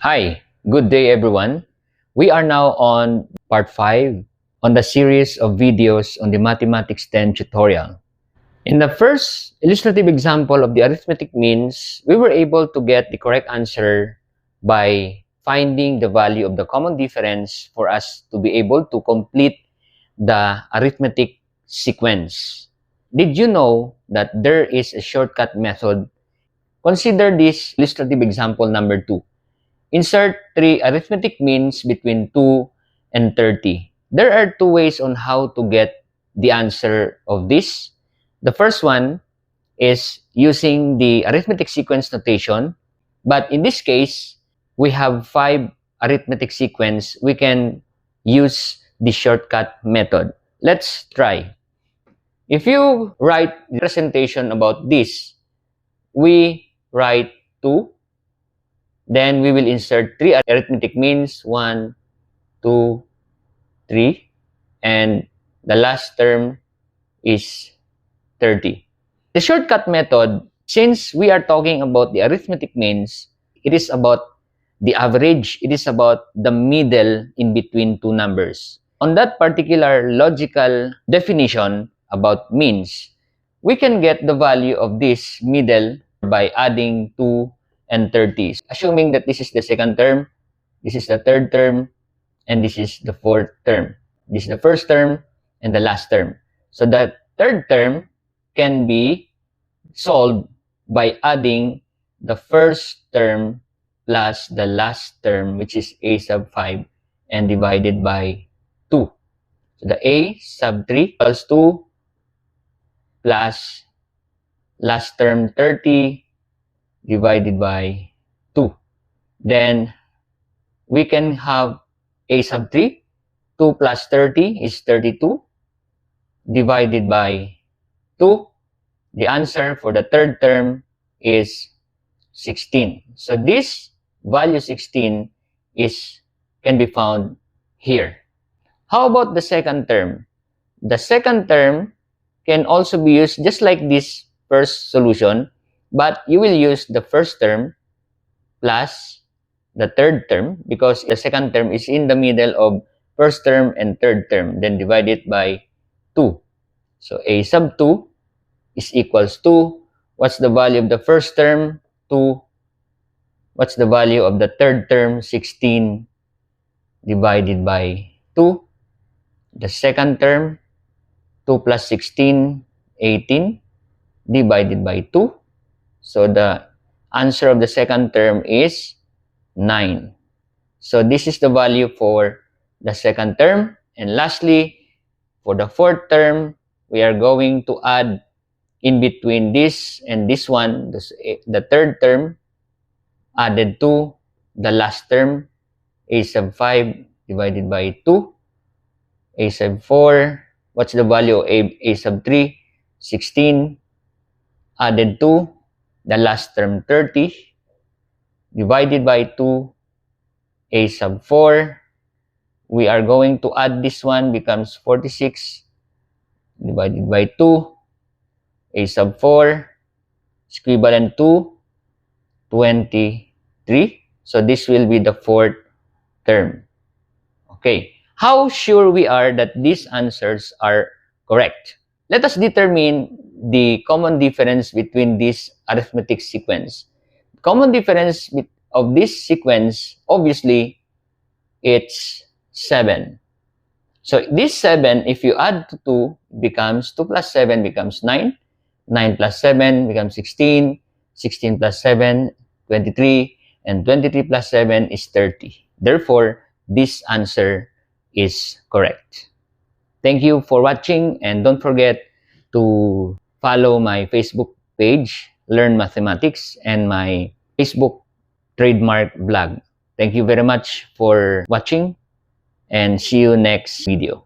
Hi, good day everyone. We are now on part 5 on the series of videos on the Mathematics 10 tutorial. In the first illustrative example of the arithmetic means, we were able to get the correct answer by finding the value of the common difference for us to be able to complete the arithmetic sequence. Did you know that there is a shortcut method? Consider this illustrative example number 2. Insert 3 arithmetic means between 2 and 30. There are two ways on how to get the answer of this. The first one is using the arithmetic sequence notation. But in this case, we have 5 arithmetic sequence. We can use the shortcut method. Let's try. If you write the presentation about this, we write 2. Then we will insert 3 arithmetic means 1, 2, 3, and the last term is 30. The shortcut method, since we are talking about the arithmetic means, it is about the average, it is about the middle in between two numbers. On that particular logical definition about means, we can get the value of this middle by adding 2 and 30. Assuming that this is the second term, this is the third term, and this is the fourth term. This is the first term and the last term. So the third term can be solved by adding the first term plus the last term, which is a sub 5, and divided by 2. So the a sub 3 equals 2 plus last term 30 divided by 2. Then we can have a sub 3. 2 plus 30 is 32 divided by 2. The answer for the third term is 16. So this value 16 can be found here. How about the second term? The second term can also be used just like this first solution, but you will use the first term plus the third term because the second term is in the middle of first term and third term, then divide it by 2. So a sub 2 is equals to, what's the value of the first term? 2. What's the value of the third term? 16 divided by 2. The second term, 2 plus 16, 18 divided by 2. So the answer of the second term is 9. So this is the value for the second term. And lastly, for the fourth term, we are going to add in between this and this one, the third term added to the last term, a sub 5 divided by 2, a sub 4, what's the value of a sub 3? 16 added to the last term 30 divided by 2, a sub 4. We are going to add this one, becomes 46 divided by 2, a sub 4 is equivalent to 23. So this will be the fourth term. Okay, how sure we are that these answers are correct? Let us determine the common difference between this arithmetic sequence. Common difference of this sequence, obviously, it's 7. So this 7, if you add to 2, becomes 2 plus 7 becomes 9. 9 plus 7 becomes 16. 16 plus 7, 23. And 23 plus 7 is 30. Therefore, this answer is correct. Thank you for watching, and don't forget to follow my Facebook page, Learn Mathematics, and my Facebook trademark blog. Thank you very much for watching, and see you next video.